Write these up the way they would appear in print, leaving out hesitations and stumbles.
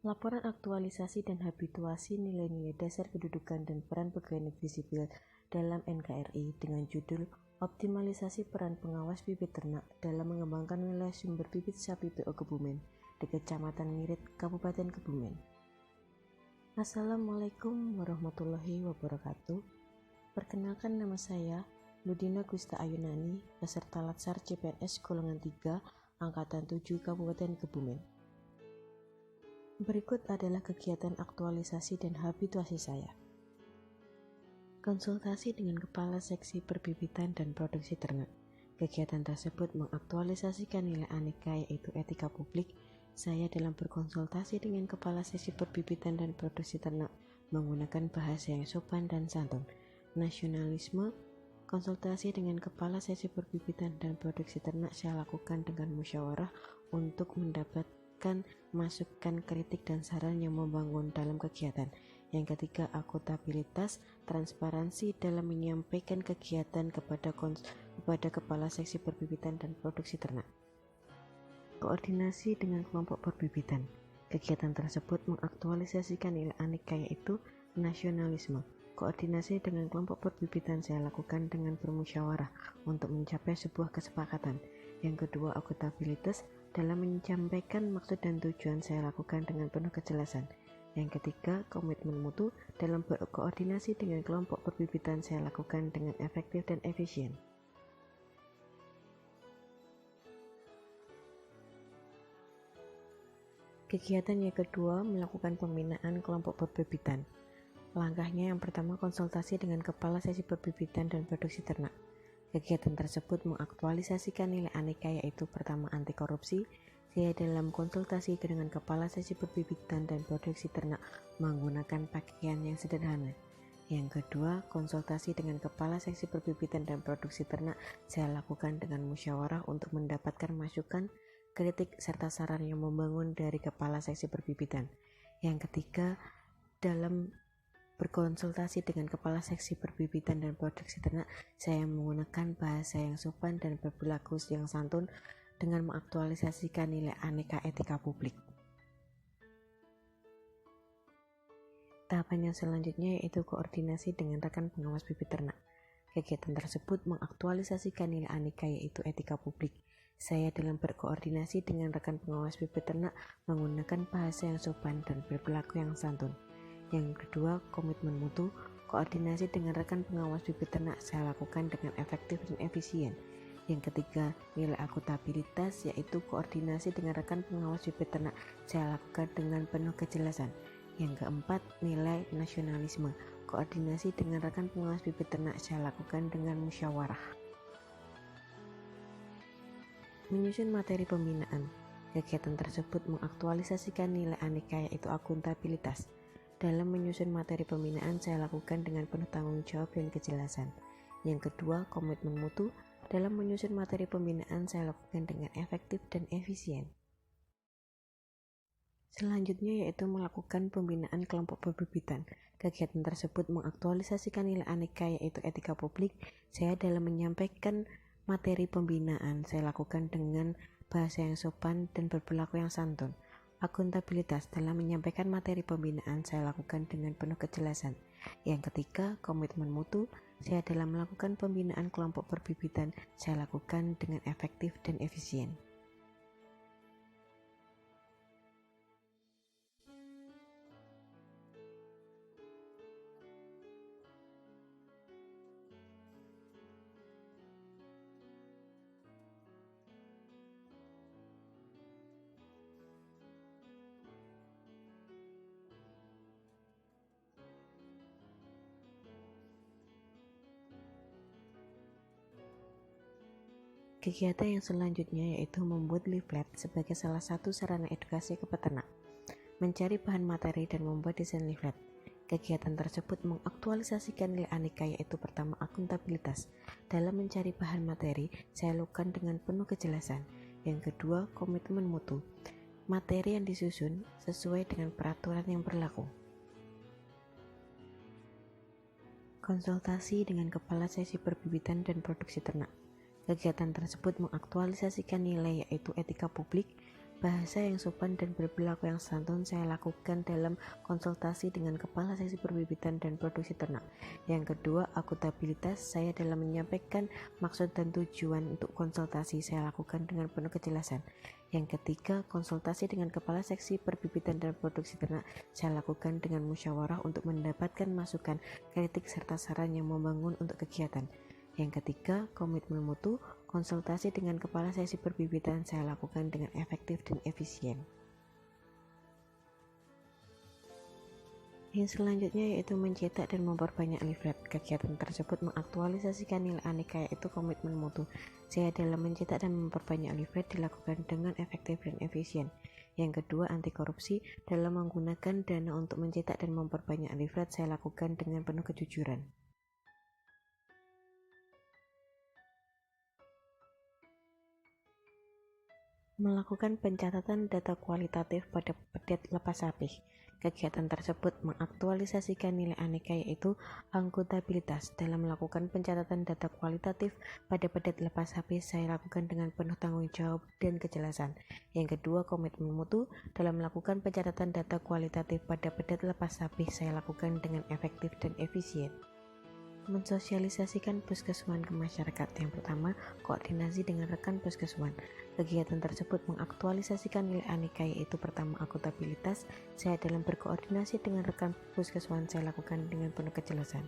Laporan aktualisasi dan habituasi nilai-nilai dasar kedudukan dan peran pegawai negeri sipil dalam NKRI dengan judul Optimalisasi Peran Pengawas Bibit Ternak dalam Mengembangkan Wilayah Sumber Bibit Sapi PO Kebumen di Kecamatan Mirit, Kabupaten Kebumen. Assalamualaikum warahmatullahi wabarakatuh. Perkenalkan, nama saya Nudina Gusta Ayunani, peserta Latsar CPNS golongan 3 Angkatan 7 Kabupaten Kebumen. Berikut adalah kegiatan aktualisasi dan habituasi saya. Konsultasi dengan Kepala Seksi Perbibitan dan Produksi Ternak. Kegiatan tersebut mengaktualisasikan nilai aneka yaitu etika publik. Saya dalam berkonsultasi dengan Kepala Seksi Perbibitan dan Produksi Ternak menggunakan bahasa yang sopan dan santun. Nasionalisme. Konsultasi dengan Kepala Seksi Perbibitan dan Produksi Ternak saya lakukan dengan musyawarah untuk mendapatkan masukan, kritik, dan saran yang membangun dalam kegiatan. Yang ketiga, akuntabilitas, transparansi dalam menyampaikan kegiatan kepada Kepala Seksi Perbibitan dan Produksi Ternak. Koordinasi dengan kelompok perbibitan. Kegiatan tersebut mengaktualisasikan nilai aneka yaitu nasionalisme. Koordinasi dengan kelompok perbibitan saya lakukan dengan bermusyawarah untuk mencapai sebuah kesepakatan. Yang kedua, akuntabilitas dalam menyampaikan maksud dan tujuan saya lakukan dengan penuh kejelasan. Yang ketiga, komitmen mutu dalam berkoordinasi dengan kelompok perbibitan saya lakukan dengan efektif dan efisien. Kegiatan yang kedua, melakukan pembinaan kelompok perbibitan. Langkahnya yang pertama, konsultasi dengan Kepala Seksi Perbibitan dan Produksi Ternak. Kegiatan tersebut mengaktualisasikan nilai aneka yaitu pertama, anti korupsi. Saya dalam konsultasi dengan Kepala Seksi Perbibitan dan Produksi Ternak menggunakan pakaian yang sederhana. Yang kedua, konsultasi dengan Kepala Seksi Perbibitan dan Produksi Ternak saya lakukan dengan musyawarah untuk mendapatkan masukan, kritik, serta saran yang membangun dari Kepala Seksi Perbibitan. Yang ketiga, dalam berkonsultasi dengan Kepala Seksi Perbibitan dan Produksi Ternak, saya menggunakan bahasa yang sopan dan berperilaku yang santun dengan mengaktualisasikan nilai aneka etika publik. Tahapan yang selanjutnya yaitu koordinasi dengan rekan pengawas bibit ternak. Kegiatan tersebut mengaktualisasikan nilai aneka yaitu etika publik. Saya dalam berkoordinasi dengan rekan pengawas bibit ternak menggunakan bahasa yang sopan dan berperilaku yang santun. Yang kedua, komitmen mutu. Koordinasi dengan rekan pengawas bibit ternak saya lakukan dengan efektif dan efisien. Yang ketiga, nilai akuntabilitas yaitu koordinasi dengan rekan pengawas bibit ternak saya lakukan dengan penuh kejelasan. Yang keempat, nilai nasionalisme. Koordinasi dengan rekan pengawas bibit ternak saya lakukan dengan musyawarah. Menyusun materi pembinaan. Kegiatan tersebut mengaktualisasikan nilai aneka yaitu akuntabilitas. Dalam menyusun materi pembinaan saya lakukan dengan penuh tanggung jawab dan kejelasan. Yang kedua, komitmen mutu. Dalam menyusun materi pembinaan saya lakukan dengan efektif dan efisien. Selanjutnya yaitu melakukan pembinaan kelompok perbibitan. Kegiatan tersebut mengaktualisasikan nilai aneka yaitu etika publik. Saya dalam menyampaikan materi pembinaan saya lakukan dengan bahasa yang sopan dan berperilaku yang santun. Akuntabilitas dalam menyampaikan materi pembinaan saya lakukan dengan penuh kejelasan. Yang ketiga, komitmen mutu. Saya dalam melakukan pembinaan kelompok perbibitan saya lakukan dengan efektif dan efisien. Kegiatan yang selanjutnya yaitu membuat leaflet sebagai salah satu sarana edukasi ke peternak, mencari bahan materi dan membuat desain leaflet. Kegiatan tersebut mengaktualisasikan nilai aneka yaitu pertama, akuntabilitas. Dalam mencari bahan materi, saya lakukan dengan penuh kejelasan. Yang kedua, komitmen mutu. Materi yang disusun sesuai dengan peraturan yang berlaku. Konsultasi dengan Kepala Seksi Perbibitan dan Produksi Ternak. Kegiatan tersebut mengaktualisasikan nilai yaitu etika publik. Bahasa yang sopan dan berperilaku yang santun saya lakukan dalam konsultasi dengan Kepala Seksi Perbibitan dan Produksi Ternak. Yang kedua, akuntabilitas saya dalam menyampaikan maksud dan tujuan untuk konsultasi saya lakukan dengan penuh kejelasan. Yang ketiga, konsultasi dengan Kepala Seksi Perbibitan dan Produksi Ternak saya lakukan dengan musyawarah untuk mendapatkan masukan, kritik, serta saran yang membangun untuk kegiatan. Yang ketiga, komitmen mutu, konsultasi dengan Kepala Seksi Perbibitan saya lakukan dengan efektif dan efisien. Yang selanjutnya yaitu mencetak dan memperbanyak leaflet. Kegiatan tersebut mengaktualisasikan nilai aneka yaitu komitmen mutu. Saya dalam mencetak dan memperbanyak leaflet dilakukan dengan efektif dan efisien. Yang kedua, anti korupsi. Dalam menggunakan dana untuk mencetak dan memperbanyak leaflet saya lakukan dengan penuh kejujuran. Melakukan pencatatan data kualitatif pada pedet lepas sapih. Kegiatan tersebut mengaktualisasikan nilai aneka yaitu akuntabilitas. Dalam melakukan pencatatan data kualitatif pada pedet lepas sapih saya lakukan dengan penuh tanggung jawab dan kejelasan. Yang kedua, komitmen mutu. Dalam melakukan pencatatan data kualitatif pada pedet lepas sapih saya lakukan dengan efektif dan efisien. Mensosialisasikan puskeswan ke masyarakat. Yang pertama, koordinasi dengan rekan puskeswan. Kegiatan tersebut mengaktualisasikan nilai aneka yaitu pertama, akuntabilitas. Saya dalam berkoordinasi dengan rekan puskeswan saya lakukan dengan penuh kejelasan.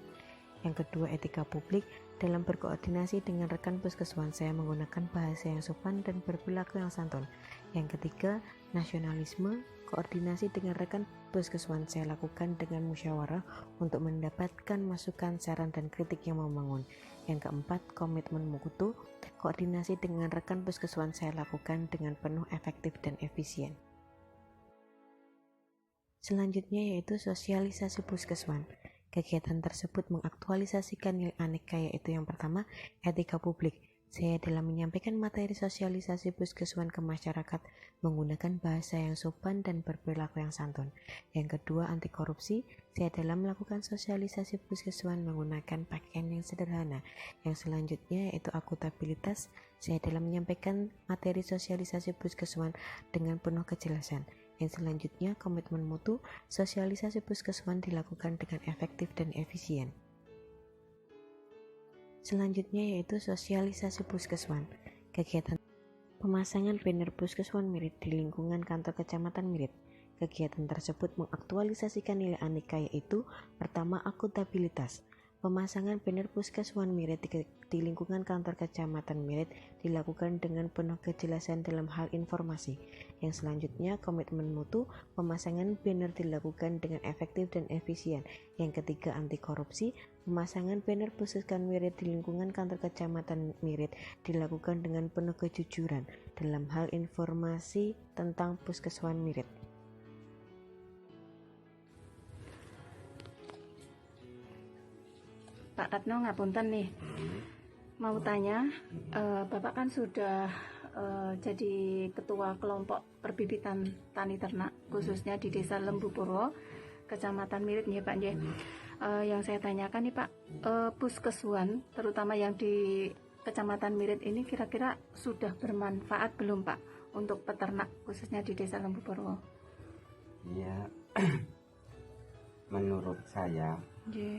Yang kedua, etika publik. Dalam berkoordinasi dengan rekan puskeswan saya menggunakan bahasa yang sopan dan berperilaku yang santun. Yang ketiga, nasionalisme. Koordinasi dengan rekan puskeswan saya lakukan dengan musyawarah untuk mendapatkan masukan, saran, dan kritik yang membangun. Yang keempat, komitmen mutu. Koordinasi dengan rekan puskeswan saya lakukan dengan penuh efektif dan efisien. Selanjutnya yaitu sosialisasi puskeswan. Kegiatan tersebut mengaktualisasikan nilai aneka yaitu yang pertama, etika publik. Saya dalam menyampaikan materi sosialisasi puskeswan ke masyarakat menggunakan bahasa yang sopan dan berperilaku yang santun. Yang kedua, anti korupsi. Saya dalam melakukan sosialisasi puskeswan menggunakan pakaian yang sederhana. Yang selanjutnya yaitu akuntabilitas. Saya dalam menyampaikan materi sosialisasi puskeswan dengan penuh kejelasan. Yang selanjutnya, komitmen mutu. Sosialisasi puskeswan dilakukan dengan efektif dan efisien. Selanjutnya yaitu sosialisasi puskeswan. Kegiatan pemasangan banner puskeswan Mirit di lingkungan kantor kecamatan Mirit. Kegiatan tersebut mengaktualisasikan nilai aneka yaitu pertama, akuntabilitas. Pemasangan banner puskeswan Mirit di lingkungan kantor kecamatan Mirit dilakukan dengan penuh kejelasan dalam hal informasi. Yang selanjutnya, komitmen mutu. Pemasangan banner dilakukan dengan efektif dan efisien. Yang ketiga, anti korupsi. Pemasangan banner puskeswan Mirit di lingkungan kantor kecamatan Mirit dilakukan dengan penuh kejujuran dalam hal informasi tentang puskeswan Mirit. Pak Ratno, ngapunten nih, mau tanya, Bapak kan sudah jadi ketua kelompok perbibitan tani ternak khususnya di Desa Lembu Purwo, Kecamatan Mirit nih Pak nggih. Yang saya tanyakan nih Pak, puskeswan terutama yang di Kecamatan Mirit ini kira-kira sudah bermanfaat belum Pak untuk peternak khususnya di Desa Lembu Purwo? Ya, menurut saya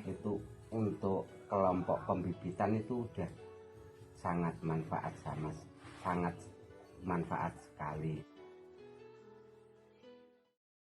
itu untuk kelompok pembibitan itu udah sangat manfaat sekali.